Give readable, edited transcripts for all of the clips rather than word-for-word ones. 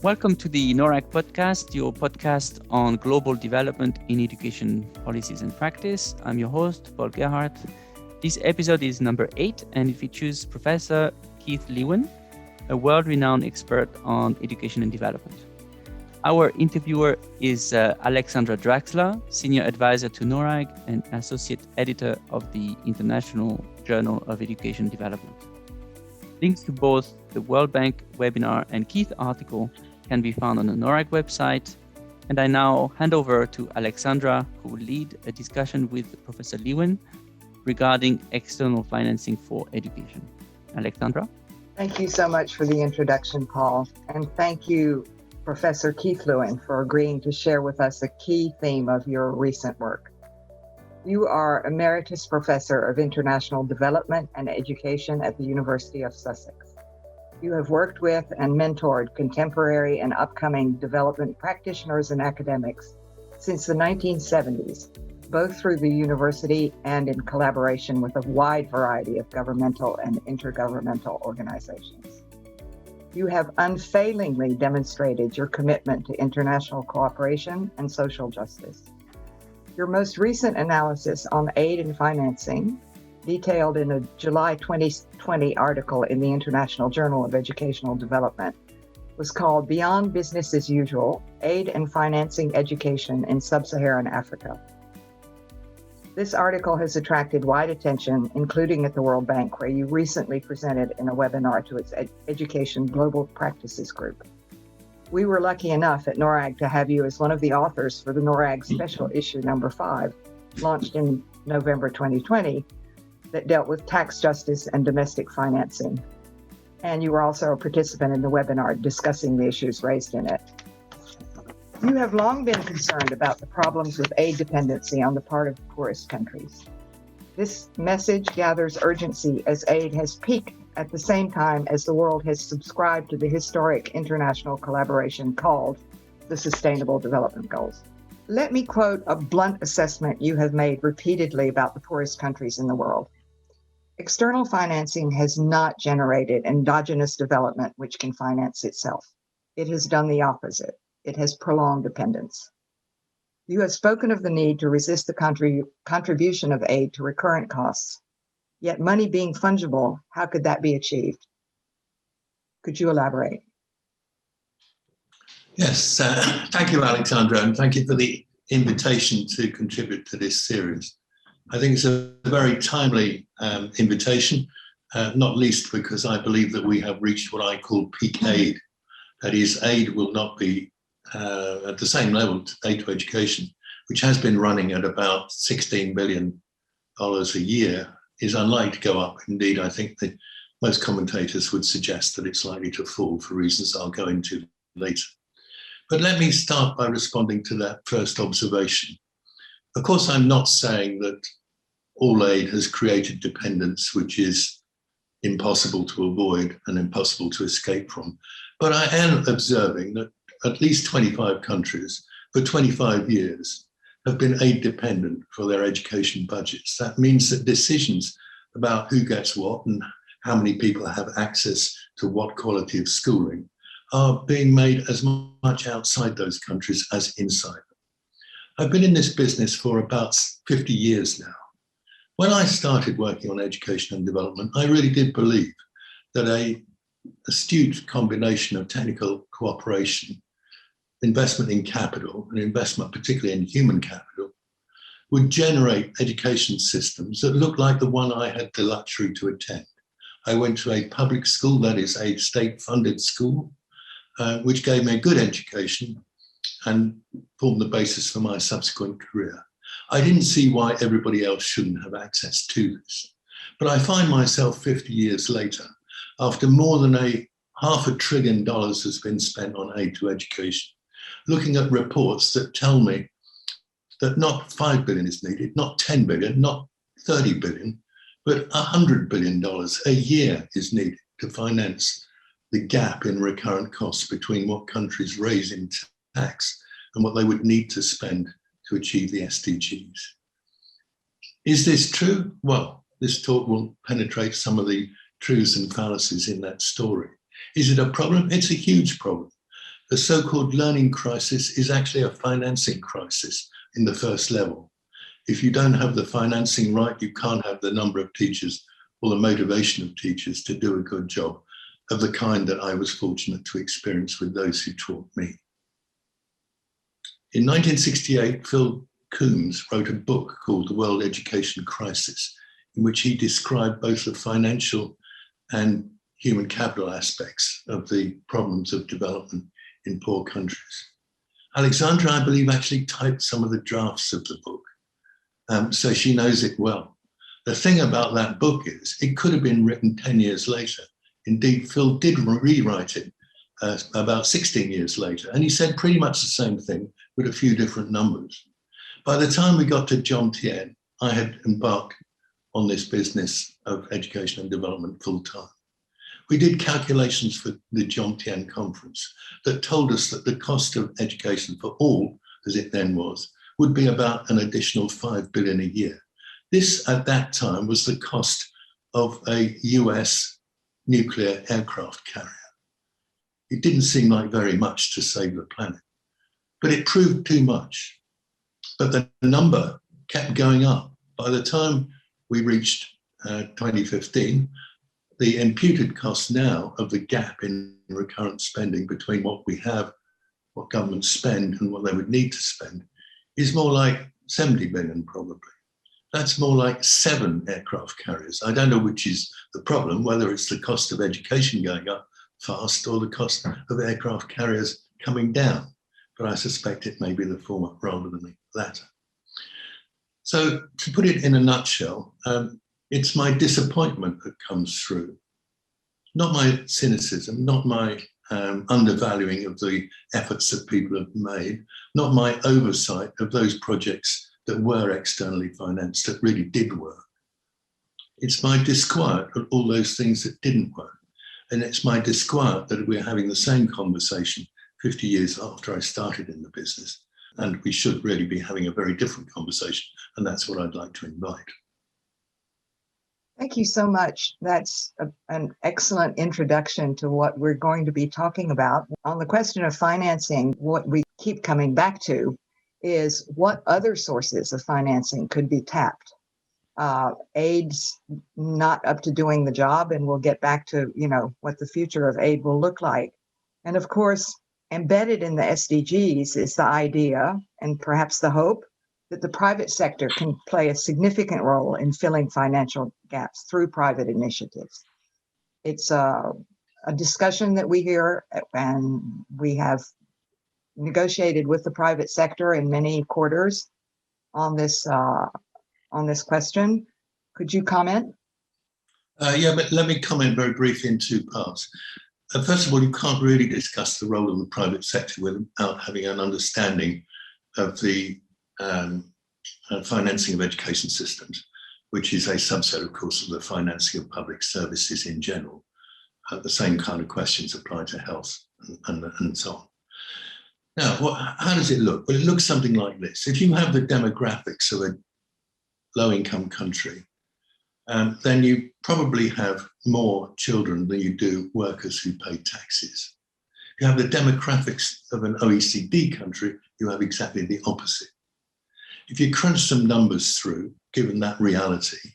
Welcome to the NORRAG podcast, your podcast on global development in education policies and practice. I'm your host, Paul Gerhardt. This episode is number 8, and it features Professor Keith Lewin, a world-renowned expert on education and development. Our interviewer is Alexandra Draxler, Senior Advisor to NORRAG and Associate Editor of the International Journal of Education and Development. Links to both the World Bank webinar and Keith article can be found on the NORRAG website. And I now hand over to Alexandra, who will lead a discussion with Professor Lewin regarding external financing for education. Alexandra? Thank you so much for the introduction, Paul. And thank you, Professor Keith Lewin, for agreeing to share with us a key theme of your recent work. You are Emeritus Professor of International Development and Education at the University of Sussex. You have worked with and mentored contemporary and upcoming development practitioners and academics since the 1970s, both through the university and in collaboration with a wide variety of governmental and intergovernmental organizations. You have unfailingly demonstrated your commitment to international cooperation and social justice. Your most recent analysis on aid and financing, detailed in a July 2020 article in the International Journal of Educational Development, was called Beyond Business as Usual, Aid and Financing Education in Sub-Saharan Africa. This article has attracted wide attention, including at the World Bank, where you recently presented in a webinar to its Education Global Practices Group. We were lucky enough at NORRAG to have you as one of the authors for the NORRAG Special Issue number 5, launched in November 2020, that dealt with tax justice and domestic financing. And you were also a participant in the webinar discussing the issues raised in it. You have long been concerned about the problems with aid dependency on the part of the poorest countries. This message gathers urgency as aid has peaked at the same time as the world has subscribed to the historic international collaboration called the Sustainable Development Goals. Let me quote a blunt assessment you have made repeatedly about the poorest countries in the world. External financing has not generated endogenous development which can finance itself. It has done the opposite. It has prolonged dependence. You have spoken of the need to resist the contribution of aid to recurrent costs. Yet money being fungible, how could that be achieved? Could you elaborate? Yes, thank you, Alexandra, and thank you for the invitation to contribute to this series. I think it's a very timely invitation, not least because I believe that we have reached what I call peak aid. That is, aid will not be at the same level to aid to education, which has been running at about $16 billion a year, is unlikely to go up. Indeed, I think that most commentators would suggest that it's likely to fall for reasons I'll go into later. But let me start by responding to that first observation. Of course, I'm not saying that all aid has created dependence, which is impossible to avoid and impossible to escape from. But I am observing that at least 25 countries for 25 years have been aid dependent for their education budgets. That means that decisions about who gets what and how many people have access to what quality of schooling are being made as much outside those countries as inside. I've been in this business for about 50 years now. When I started working on education and development, I really did believe that an astute combination of technical cooperation, investment in capital, and investment particularly in human capital, would generate education systems that looked like the one I had the luxury to attend. I went to a public school, that is a state-funded school, which gave me a good education and formed the basis for my subsequent career. I didn't see why everybody else shouldn't have access to this. But I find myself 50 years later, after more than $500 billion has been spent on aid to education, looking at reports that tell me that not 5 billion is needed, not 10 billion, not 30 billion, but $100 billion a year is needed to finance the gap in recurrent costs between what countries raise in tax and what they would need to spend to achieve the SDGs. Is this true? Well, this talk will penetrate some of the truths and fallacies in that story. Is it a problem? It's a huge problem. The so-called learning crisis is actually a financing crisis in the first level. If you don't have the financing right, you can't have the number of teachers or the motivation of teachers to do a good job of the kind that I was fortunate to experience with those who taught me. In 1968, Phil Coombs wrote a book called The World Education Crisis, in which he described both the financial and human capital aspects of the problems of development in poor countries. Alexandra, I believe, actually typed some of the drafts of the book, so she knows it well. The thing about that book is it could have been written 10 years later. Indeed, Phil did rewrite it about 16 years later, and he said pretty much the same thing with a few different numbers. By the time we got to Jomtien, I had embarked on this business of education and development full time. We did calculations for the Jomtien conference that told us that the cost of education for all, as it then was, would be about an additional 5 billion a year. This, at that time, was the cost of a US nuclear aircraft carrier. It didn't seem like very much to save the planet, but it proved too much. But the number kept going up. By the time we reached 2015, the imputed cost now of the gap in recurrent spending between what we have, what governments spend and what they would need to spend is more like 70 billion probably. That's more like 7 aircraft carriers. I don't know which is the problem, whether it's the cost of education going up fast or the cost of aircraft carriers coming down, but I suspect it may be the former rather than the latter. So to put it in a nutshell, it's my disappointment that comes through, not my cynicism, not my undervaluing of the efforts that people have made, not my oversight of those projects that were externally financed that really did work. It's my disquiet at all those things that didn't work. And it's my disquiet that we're having the same conversation 50 years after I started in the business. And we should really be having a very different conversation. And that's what I'd like to invite. Thank you so much. That's an excellent introduction to what we're going to be talking about. On the question of financing, what we keep coming back to is what other sources of financing could be tapped. Aid's not up to doing the job, and we'll get back to, what the future of aid will look like. And of course, embedded in the SDGs is the idea and perhaps the hope that the private sector can play a significant role in filling financial gaps through private initiatives. It's a discussion that we hear, and we have negotiated with the private sector in many quarters on this question. Could you comment? Yeah, but let me comment very briefly in 2 parts. First of all, you can't really discuss the role of the private sector without having an understanding of the financing of education systems, which is a subset, of course, of the financing of public services in general. The same kind of questions apply to health and so on. Now, how does it look? Well, it looks something like this. If you have the demographics of a low-income country, then you probably have more children than you do workers who pay taxes. If you have the demographics of an OECD country, you have exactly the opposite. If you crunch some numbers through, given that reality,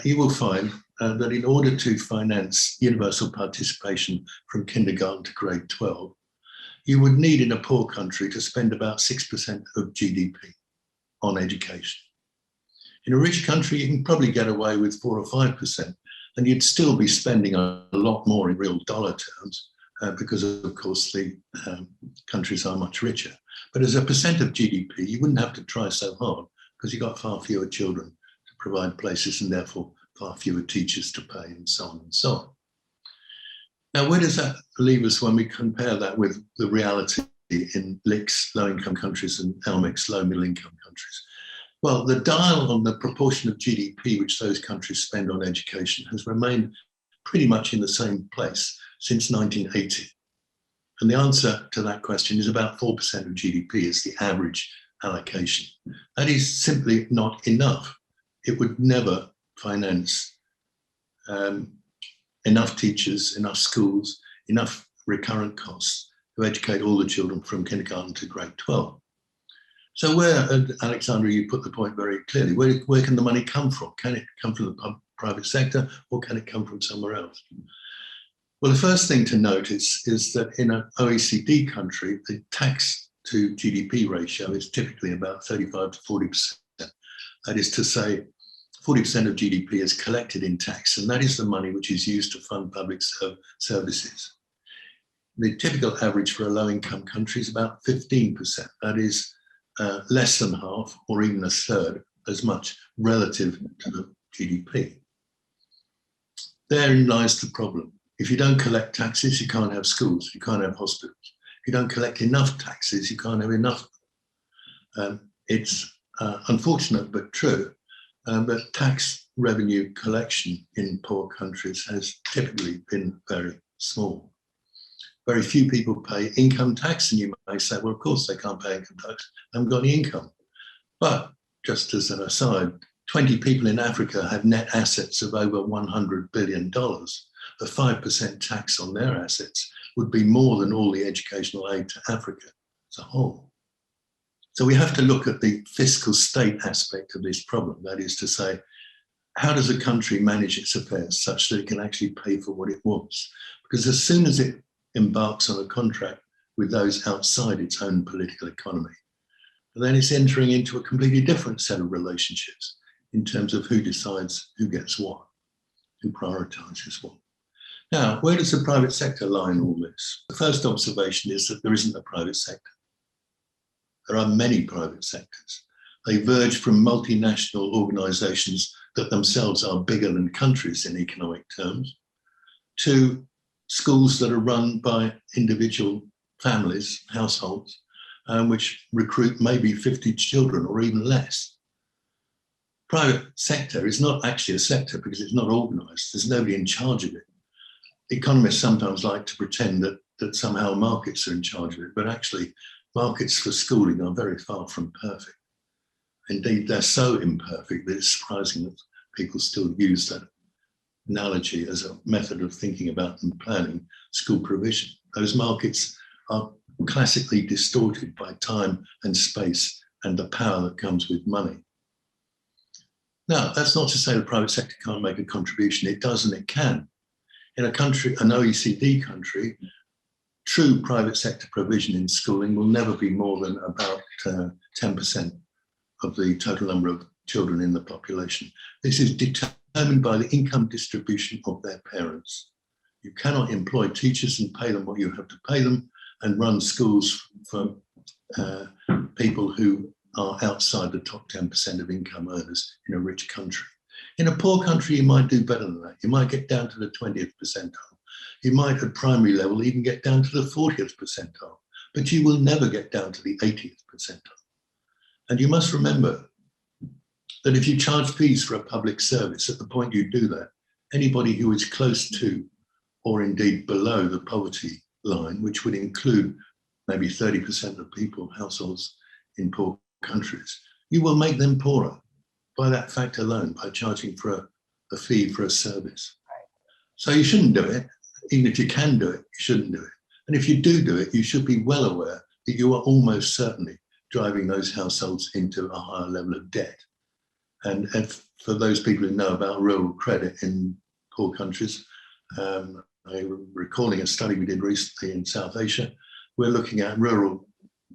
you will find that in order to finance universal participation from kindergarten to grade 12, you would need in a poor country to spend about 6% of GDP on education. In a rich country, you can probably get away with 4 or 5%, and you'd still be spending a lot more in real dollar terms because, of course, the countries are much richer. But as a percent of GDP, you wouldn't have to try so hard because you've got far fewer children to provide places and therefore far fewer teachers to pay and so on and so on. Now, where does that leave us when we compare that with the reality in LICs, low-income countries, and LMICs, low-middle-income countries? Well, the dial on the proportion of GDP which those countries spend on education has remained pretty much in the same place since 1980. And the answer to that question is about 4% of GDP is the average allocation. That is simply not enough. It would never finance enough teachers, enough schools, enough recurrent costs to to educate all the children from kindergarten to grade 12. So where, Alexandra, you put the point very clearly, where can the money come from? Can it come from the private sector, or can it come from somewhere else? Well, the first thing to note is that in an OECD country, the tax to GDP ratio is typically about 35 to 40%. That is to say, 40% of GDP is collected in tax, and that is the money which is used to fund public services. The typical average for a low-income country is about 15%. That is less than half, or even a third, as much relative to the GDP. Therein lies the problem. If you don't collect taxes, you can't have schools, you can't have hospitals. If you don't collect enough taxes, you can't have enough. It's unfortunate but true, but tax revenue collection in poor countries has typically been very small. Very few people pay income tax, and you may say, well, of course they can't pay income tax, they haven't got any income. But just as an aside, 20 people in Africa have net assets of over $100 billion. A 5% tax on their assets would be more than all the educational aid to Africa as a whole. So we have to look at the fiscal state aspect of this problem. That is to say, how does a country manage its affairs such that it can actually pay for what it wants? Because as soon as it embarks on a contract with those outside its own political economy, then it's entering into a completely different set of relationships in terms of who decides who gets what, who prioritizes what. Now, where does the private sector lie in all this? The first observation is that there isn't a private sector. There are many private sectors. They verge from multinational organizations that themselves are bigger than countries in economic terms, to schools that are run by individual families, households, which recruit maybe 50 children or even less. Private sector is not actually a sector because it's not organized. There's nobody in charge of it. Economists sometimes like to pretend that somehow markets are in charge of it, but actually markets for schooling are very far from perfect. Indeed, they're so imperfect that it's surprising that people still use that analogy as a method of thinking about and planning school provision. Those markets are classically distorted by time and space and the power that comes with money. Now, that's not to say the private sector can't make a contribution. It does and it can. In a country, an OECD country, true private sector provision in schooling will never be more than about 10% of the total number of children in the population. This is determined by the income distribution of their parents. You cannot employ teachers and pay them what you have to pay them and run schools for people who are outside the top 10% of income earners in a rich country. In a poor country, you might do better than that. You might get down to the 20th percentile. You might, at primary level, even get down to the 40th percentile, but you will never get down to the 80th percentile. And you must remember that if you charge fees for a public service, at the point you do that, anybody who is close to or indeed below the poverty line, which would include maybe 30% of people, households in poor countries, you will make them poorer by that fact alone, by charging for a fee for a service. So you shouldn't do it. Even if you can do it, you shouldn't do it. And if you do it, you should be well aware that you are almost certainly driving those households into a higher level of debt. And for those people who know about rural credit in poor countries, I'm recalling a study we did recently in South Asia. We're looking at rural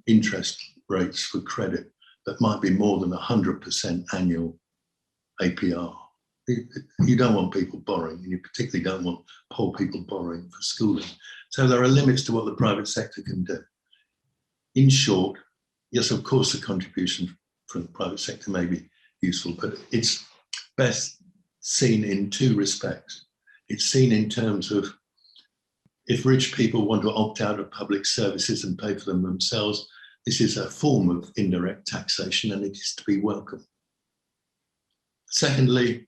interest rates for credit that might be more than 100% annual APR. You don't want people borrowing, and you particularly don't want poor people borrowing for schooling. So there are limits to what the private sector can do. In short, yes, of course, the contribution from the private sector may be useful, but it's best seen in two respects. It's seen in terms of if rich people want to opt out of public services and pay for them themselves, this is a form of indirect taxation and it is to be welcome. Secondly,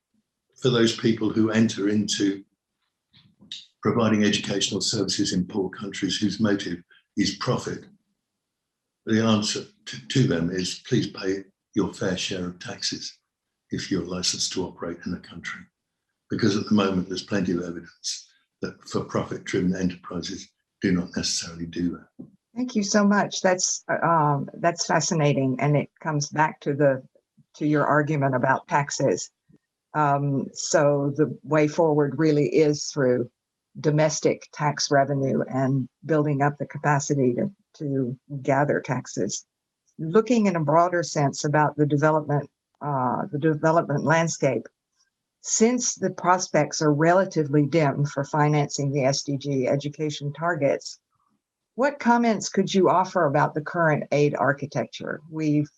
for those people who enter into providing educational services in poor countries whose motive is profit, the answer to them is please pay your fair share of taxes if you're licensed to operate in a country. Because at the moment there's plenty of evidence that for profit-driven enterprises do not necessarily do that. Thank you so much. That's fascinating, and it comes back to your argument about taxes. So the way forward really is through domestic tax revenue and building up the capacity to gather taxes. Looking in a broader sense about the development landscape, since the prospects are relatively dim for financing the SDG education targets, what comments could you offer about the current aid architecture? We've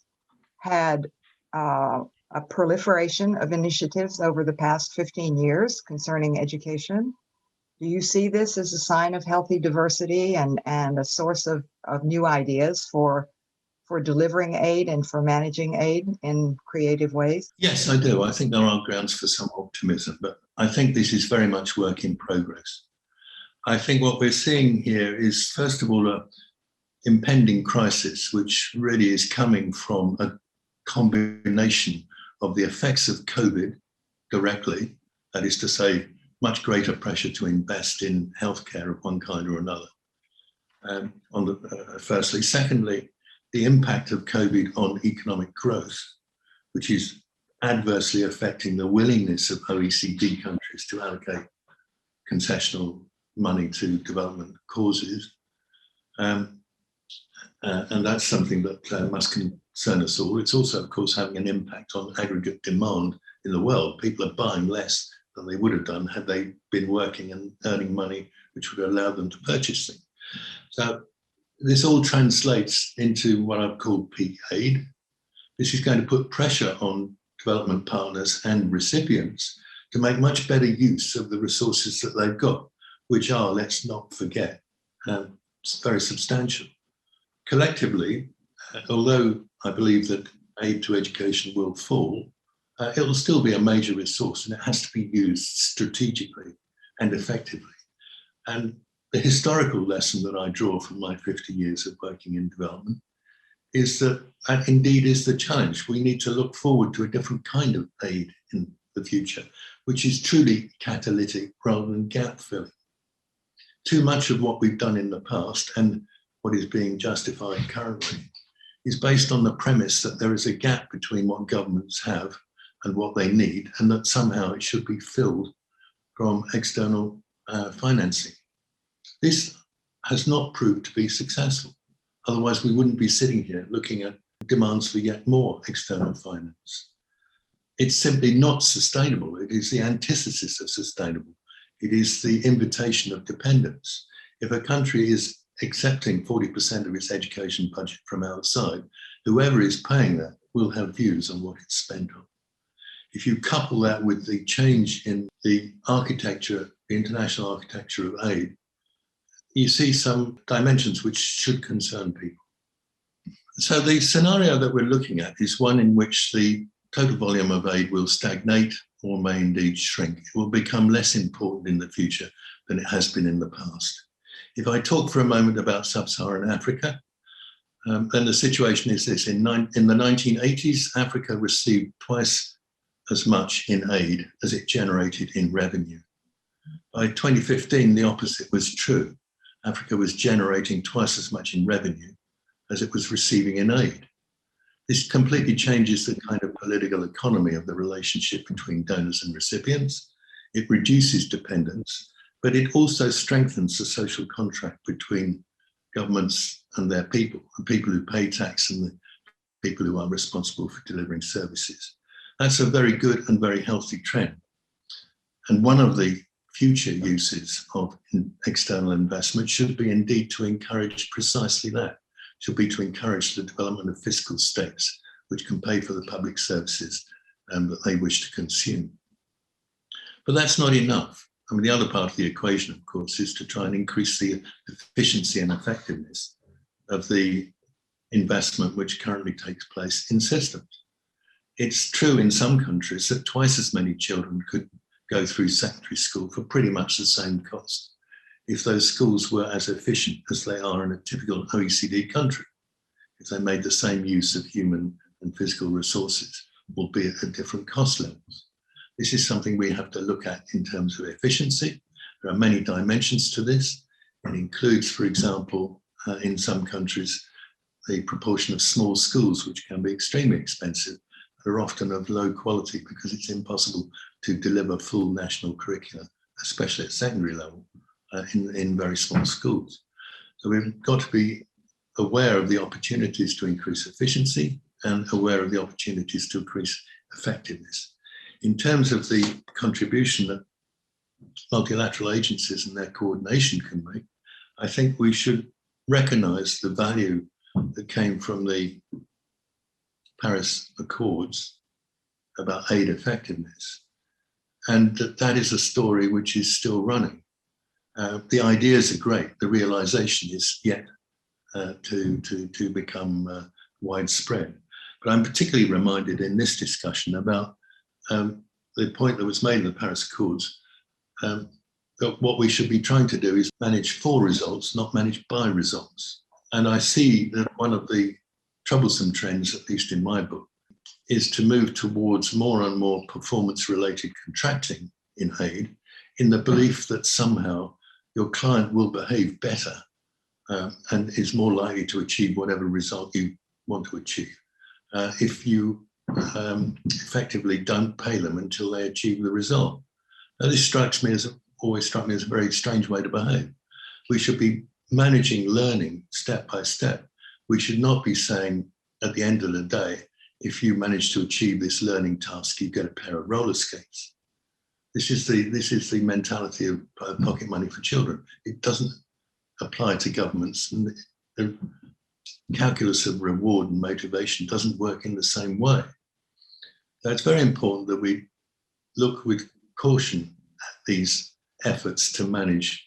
had a proliferation of initiatives over the past 15 years concerning education. Do you see this as a sign of healthy diversity and a source of new ideas for delivering aid and for managing aid in creative ways? Yes, I do. I think there are grounds for some optimism, but I think this is very much work in progress. I think what we're seeing here is, first of all, an impending crisis, which really is coming from a combination of the effects of COVID directly, that is to say, much greater pressure to invest in healthcare of one kind or another. Firstly. Secondly, the impact of COVID on economic growth, which is adversely affecting the willingness of OECD countries to allocate concessional money to development causes. And that's something that must concern us all. It's also, of course, having an impact on aggregate demand in the world. People are buying less than they would have done had they been working and earning money, which would allow them to purchase things. So this all translates into what I've called peak aid. This is going to put pressure on development partners and recipients to make much better use of the resources that they've got, which are, let's not forget, very substantial. Collectively, although I believe that aid to education will fall, it will still be a major resource, and it has to be used strategically and effectively. And the historical lesson that I draw from my 50 years of working in development is that indeed is the challenge. We need to look forward to a different kind of aid in the future, which is truly catalytic rather than gap filling. Too much of what we've done in the past and what is being justified currently is based on the premise that there is a gap between what governments have and what they need, and that somehow it should be filled from external financing. This has not proved to be successful. Otherwise, we wouldn't be sitting here looking at demands for yet more external finance. It's simply not sustainable. It is the antithesis of sustainable. It is the invitation of dependence. If a country is accepting 40% of its education budget from outside, whoever is paying that will have views on what it's spent on. If you couple that with the change in the architecture, the international architecture of aid, you see some dimensions which should concern people. So the scenario that we're looking at is one in which the total volume of aid will stagnate or may indeed shrink. It will become less important in the future than it has been in the past. If I talk for a moment about sub-Saharan Africa, then the situation is this. In the 1980s, Africa received twice as much in aid as it generated in revenue. By 2015, the opposite was true. Africa was generating twice as much in revenue as it was receiving in aid. This completely changes the kind of political economy of the relationship between donors and recipients. It reduces dependence, but it also strengthens the social contract between governments and their people, the people who pay tax and the people who are responsible for delivering services. That's a very good and very healthy trend. And one of the future uses of external investment should be indeed to encourage precisely that, should be to encourage the development of fiscal states which can pay for the public services that they wish to consume. But that's not enough. I mean, the other part of the equation, of course, is to try and increase the efficiency and effectiveness of the investment which currently takes place in systems. It's true in some countries that twice as many children could go through secondary school for pretty much the same cost if those schools were as efficient as they are in a typical OECD country, if they made the same use of human and physical resources, albeit at different cost levels. This is something we have to look at in terms of efficiency. There are many dimensions to this. It includes, for example, in some countries, the proportion of small schools, which can be extremely expensive, are often of low quality because it's impossible to deliver full national curricula, especially at secondary level, in very small schools. So we've got to be aware of the opportunities to increase efficiency and aware of the opportunities to increase effectiveness. In terms of the contribution that multilateral agencies and their coordination can make, I think we should recognize the value that came from the Paris Accords about aid effectiveness, and that is a story which is still running. The ideas are great, the realization is yet to become widespread. But I'm particularly reminded in this discussion about the point that was made in the Paris Accords, that what we should be trying to do is manage for results, not manage by results. And I see that one of the troublesome trends, at least in my book, is to move towards more and more performance-related contracting in aid, in the belief that somehow your client will behave better and is more likely to achieve whatever result you want to achieve if you effectively don't pay them until they achieve the result. Now, this always struck me as a very strange way to behave. We should be managing learning step by step. We should not be saying at the end of the day, if you manage to achieve this learning task, you get a pair of roller skates. This is the mentality of pocket money for children. It doesn't apply to governments. And the calculus of reward and motivation doesn't work in the same way. So it's very important that we look with caution at these efforts to manage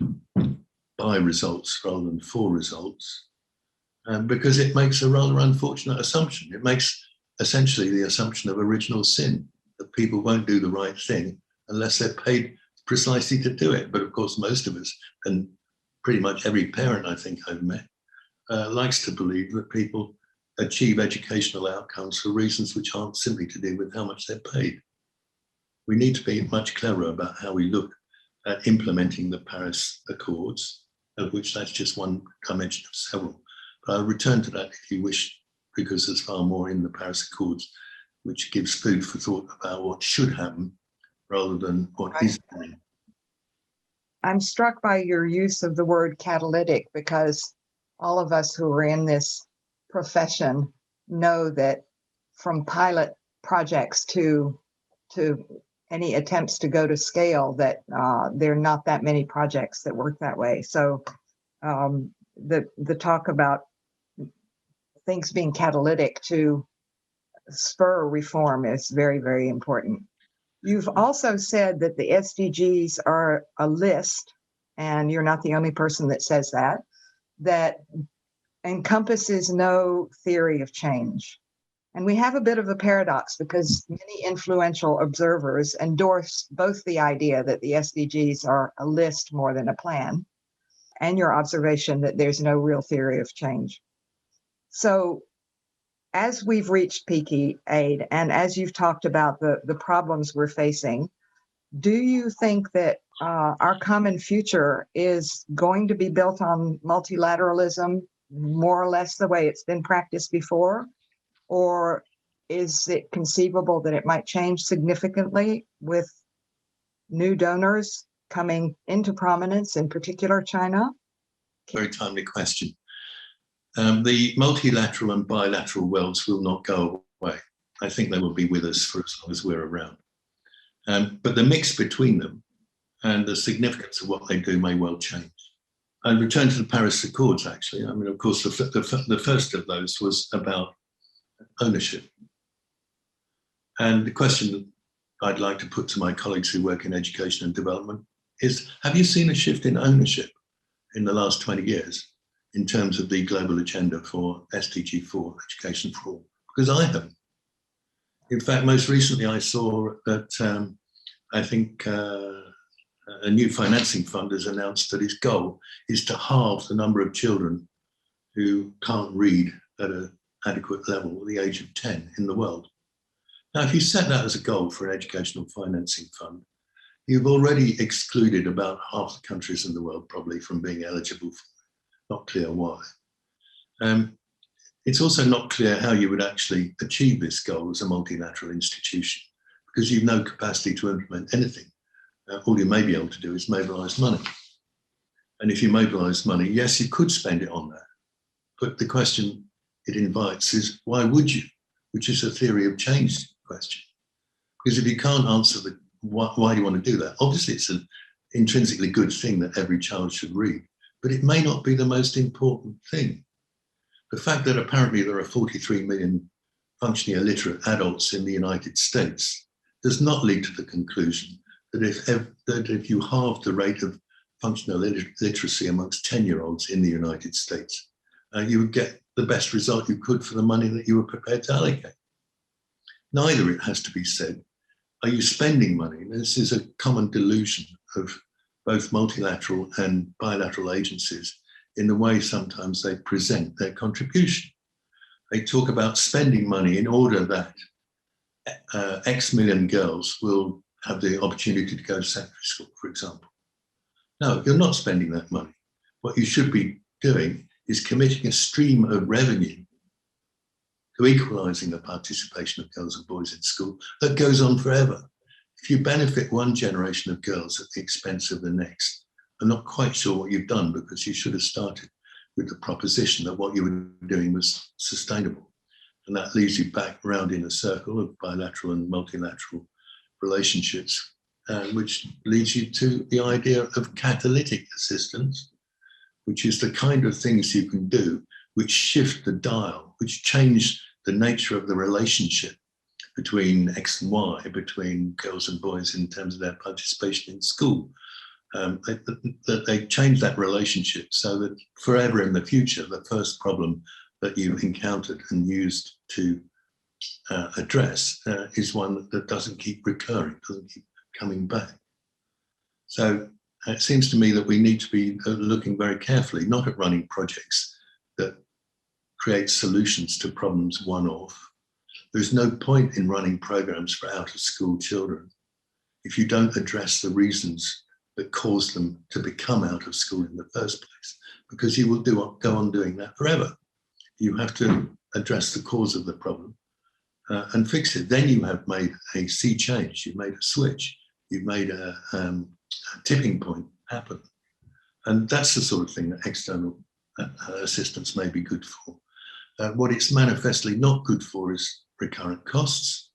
by results rather than for results, because it makes a rather unfortunate assumption. It makes essentially the assumption of original sin, that people won't do the right thing unless they're paid precisely to do it. But of course, most of us, and pretty much every parent I think I've met, likes to believe that people achieve educational outcomes for reasons which aren't simply to do with how much they're paid. We need to be much cleverer about how we look at implementing the Paris Accords, of which that's just one dimension of several. But I'll return to that if you wish, because there's far more in the Paris Accords which gives food for thought about what should happen rather than what is happening. I'm struck by your use of the word catalytic, because all of us who are in this profession know that from pilot projects to any attempts to go to scale, that there are not that many projects that work that way. So the talk about things being catalytic to spur reform is very, very important. You've also said that the SDGs are a list, and you're not the only person that says that encompasses no theory of change. And we have a bit of a paradox, because many influential observers endorse both the idea that the SDGs are a list more than a plan, and your observation that there's no real theory of change. So as we've reached peak aid, and as you've talked about the problems we're facing, do you think that our common future is going to be built on multilateralism, more or less the way it's been practiced before? Or is it conceivable that it might change significantly with new donors coming into prominence, in particular China? Very timely question. The multilateral and bilateral worlds will not go away. I think they will be with us for as long as we're around. But the mix between them and the significance of what they do may well change. I'll return to the Paris Accords, actually. I mean, of course, the first of those was about ownership. And the question I'd like to put to my colleagues who work in education and development is, have you seen a shift in ownership in the last 20 years in terms of the global agenda for SDG 4, education for all? Because I haven't. In fact, most recently I saw that I think a new financing fund has announced that its goal is to halve the number of children who can't read at an adequate level at the age of 10 in the world. Now, if you set that as a goal for an educational financing fund, you've already excluded about half the countries in the world probably from being eligible for it. Not clear why. It's also not clear how you would actually achieve this goal as a multilateral institution, because you've no capacity to implement anything. All you may be able to do is mobilize money. And if you mobilize money, yes, you could spend it on that. But the question it invites is, why would you? Which is a theory of change question. Because if you can't answer the why do you want to do that? Obviously, it's an intrinsically good thing that every child should read, but it may not be the most important thing. The fact that apparently there are 43 million functionally illiterate adults in the United States does not lead to the conclusion that if you halve the rate of functional literacy amongst 10-year-olds in the United States, you would get the best result you could for the money that you were prepared to allocate. Neither, it has to be said, are you spending money. This is a common delusion of both multilateral and bilateral agencies in the way sometimes they present their contribution. They talk about spending money in order that X million girls will have the opportunity to go to secondary school, for example. No, you're not spending that money. What you should be doing is committing a stream of revenue to equalising the participation of girls and boys in school that goes on forever. If you benefit one generation of girls at the expense of the next, I'm not quite sure what you've done, because you should have started with the proposition that what you were doing was sustainable. And that leads you back around in a circle of bilateral and multilateral relationships, which leads you to the idea of catalytic assistance, which is the kind of things you can do which shift the dial, which change the nature of the relationship between X and Y, between girls and boys in terms of their participation in school. That they change that relationship so that forever in the future, the first problem that you've encountered and used to address is one that doesn't keep recurring, doesn't keep coming back. So it seems to me that we need to be looking very carefully, not at running projects that create solutions to problems one-off. There's no point in running programs for out-of-school children if you don't address the reasons that cause them to become out of school in the first place, because you will go on doing that forever. You have to address the cause of the problem and fix it. Then you have made a sea change, you've made a switch, you've made a tipping point happen. And that's the sort of thing that external assistance may be good for. What it's manifestly not good for is recurrent costs,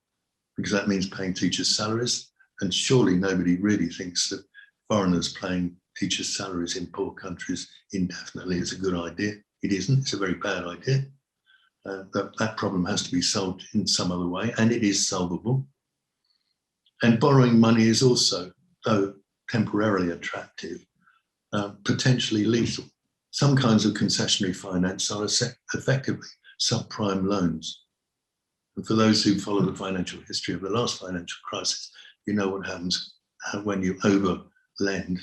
because that means paying teachers' salaries. And surely nobody really thinks that foreigners paying teachers' salaries in poor countries indefinitely is a good idea. It isn't, it's a very bad idea. That problem has to be solved in some other way, and it is solvable. And borrowing money is also, though temporarily attractive, potentially lethal. Some kinds of concessionary finance are effectively subprime loans. And for those who follow the financial history of the last financial crisis, you know what happens when you over-lend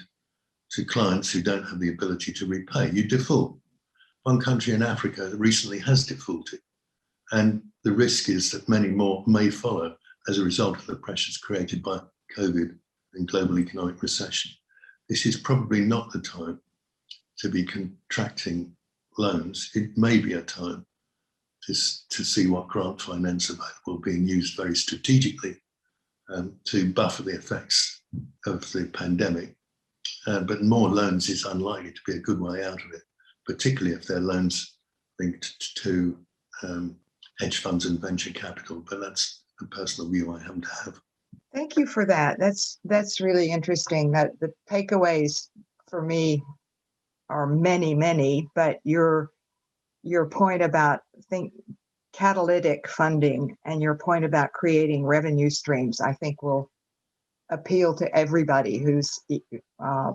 to clients who don't have the ability to repay. You default. One country in Africa recently has defaulted, and the risk is that many more may follow as a result of the pressures created by COVID and global economic recession. This is probably not the time to be contracting loans. It may be a time to see what grant finance available being used very strategically to buffer the effects of the pandemic. But more loans is unlikely to be a good way out of it, particularly if they're loans linked to hedge funds and venture capital. But that's a personal view I happen to have. Thank you for that. That's really interesting. That the takeaways for me are many, but your point about catalytic funding and your point about creating revenue streams, I think will appeal to everybody who's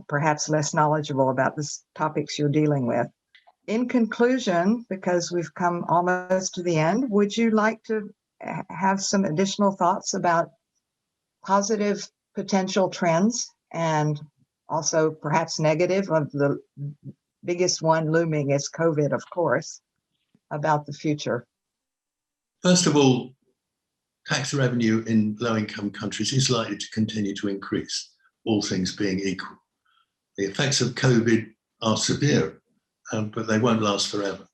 perhaps less knowledgeable about the topics you're dealing with. In conclusion, because we've come almost to the end, would you like to have some additional thoughts about positive potential trends and also perhaps negative, of the biggest one looming is COVID, of course, about the future? First of all, tax revenue in low-income countries is likely to continue to increase. all things being equal. The effects of COVID are severe, but they won't last forever.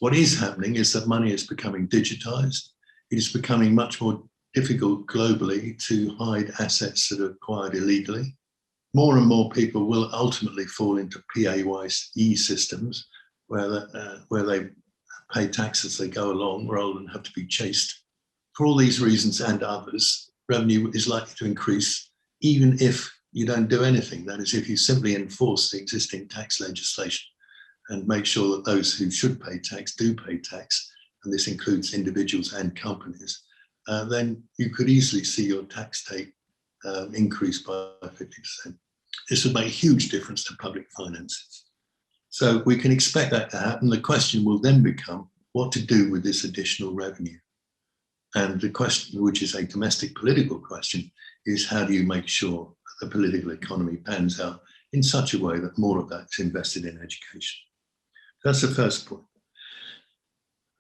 What is happening is that money is becoming digitized. It is becoming much more difficult globally to hide assets that are acquired illegally. More and more people will ultimately fall into PAYE systems where they pay tax as they go along rather than have to be chased. For all these reasons and others, revenue is likely to increase even if you don't do anything. That is, if you simply enforce the existing tax legislation and make sure that those who should pay tax do pay tax, and this includes individuals and companies, then you could easily see your tax take increase by 50%. This would make a huge difference to public finances. So we can expect that to happen. The question will then become what to do with this additional revenue. And the question, which is a domestic political question, is how do you make sure that the political economy pans out in such a way that more of that is invested in education? That's the first point.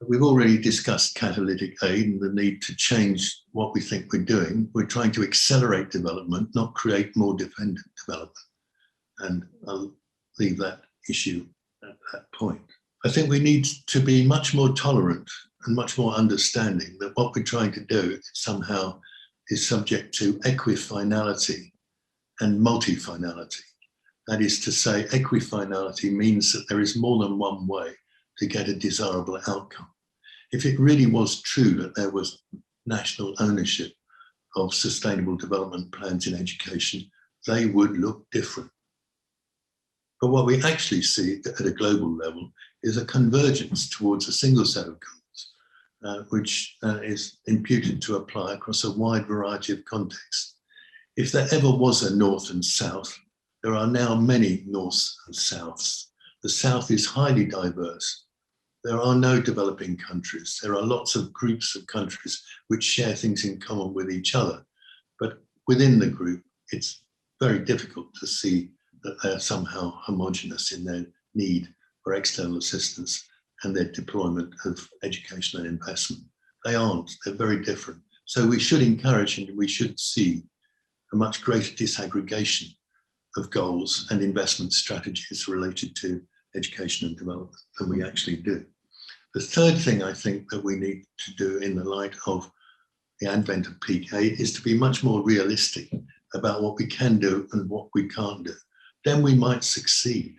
We've already discussed catalytic aid and the need to change what we think we're doing. We're trying to accelerate development, not create more dependent development. And I'll leave that issue at that point. I think we need to be much more tolerant and much more understanding that what we're trying to do somehow is subject to equifinality and multifinality. That is to say, equifinality means that there is more than one way to get a desirable outcome. If it really was true that there was national ownership of sustainable development plans in education, they would look different. But what we actually see at a global level is a convergence towards a single set of goals, which is imputed to apply across a wide variety of contexts. If there ever was a North and South, there are now many Norths and Souths. The South is highly diverse. There are no developing countries. There are lots of groups of countries which share things in common with each other. But within the group, it's very difficult to see that they're somehow homogenous in their need for external assistance and their deployment of education and investment. They aren't, they're very different. So we should encourage and we should see a much greater disaggregation of goals and investment strategies related to education and development than we actually do. The third thing I think that we need to do in the light of the advent of peak aid is to be much more realistic about what we can do and what we can't do. Then we might succeed.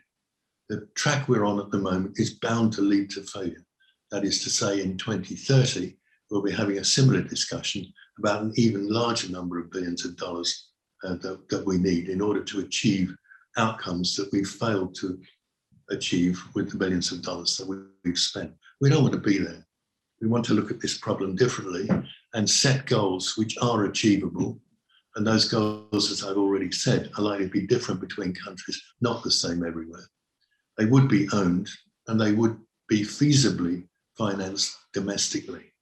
The track we're on at the moment is bound to lead to failure. That is to say, in 2030, we'll be having a similar discussion about an even larger number of billions of dollars that we need in order to achieve outcomes that we've failed to achieve with the billions of dollars that we've spent. We don't want to be there. We want to look at this problem differently and set goals which are achievable. And those goals, as I've already said, are likely to be different between countries, not the same everywhere. They would be owned and they would be feasibly financed domestically,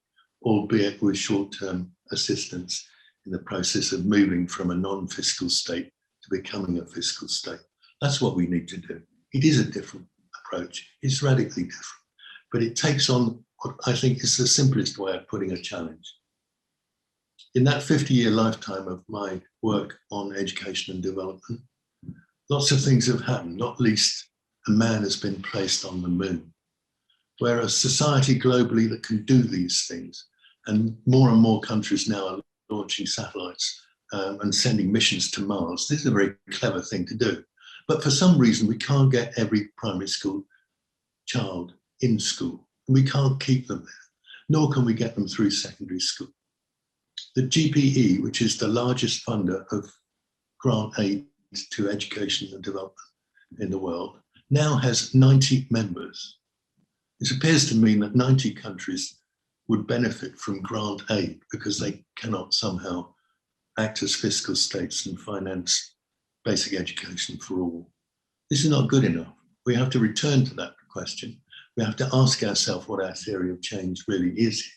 albeit with short-term assistance in the process of moving from a non-fiscal state to becoming a fiscal state. That's what we need to do. It is a different approach. It's radically different, but it takes on what I think is the simplest way of putting a challenge. In that 50-year lifetime of my work on education and development, lots of things have happened, not least a man has been placed on the moon. We're a society globally that can do these things, and more countries now are launching satellites and sending missions to Mars. This is a very clever thing to do. But for some reason, we can't get every primary school child in school, and we can't keep them there, nor can we get them through secondary school. The GPE, which is the largest funder of grant aid to education and development in the world, now has 90 members. This appears to mean that 90 countries would benefit from grant aid because they cannot somehow act as fiscal states and finance basic education for all. This is not good enough. We have to return to that question. We have to ask ourselves what our theory of change really is here.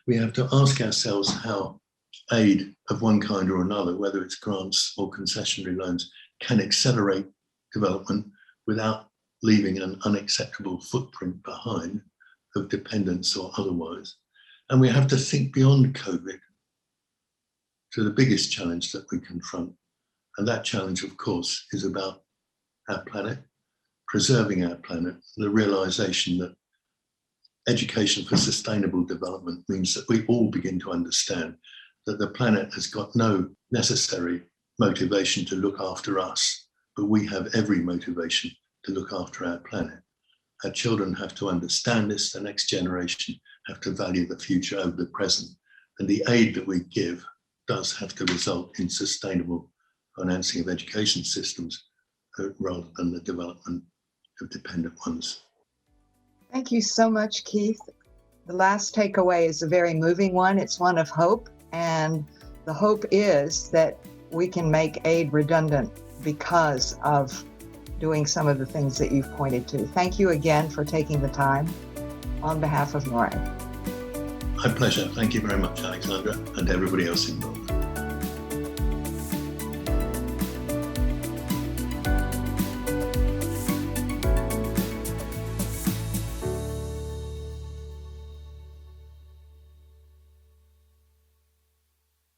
We have to ask ourselves how aid of one kind or another, whether it's grants or concessionary loans, can accelerate development without leaving an unacceptable footprint behind of dependence or otherwise. And we have to think beyond COVID to the biggest challenge that we confront, And that challenge, of course, is about our planet, preserving our planet, and the realization that education for sustainable development means that we all begin to understand that the planet has got no necessary motivation to look after us, but we have every motivation to look after our planet. Our children have to understand this, the next generation have to value the future over the present, and the aid that we give does have to result in sustainable financing of education systems rather than the development of dependent ones. Thank you so much, Keith. The last takeaway is a very moving one. It's one of hope, and the hope is that we can make aid redundant because of doing some of the things that you've pointed to. Thank you again for taking the time on behalf of NORRAG. My pleasure. Thank you very much, Alexandra, and everybody else involved.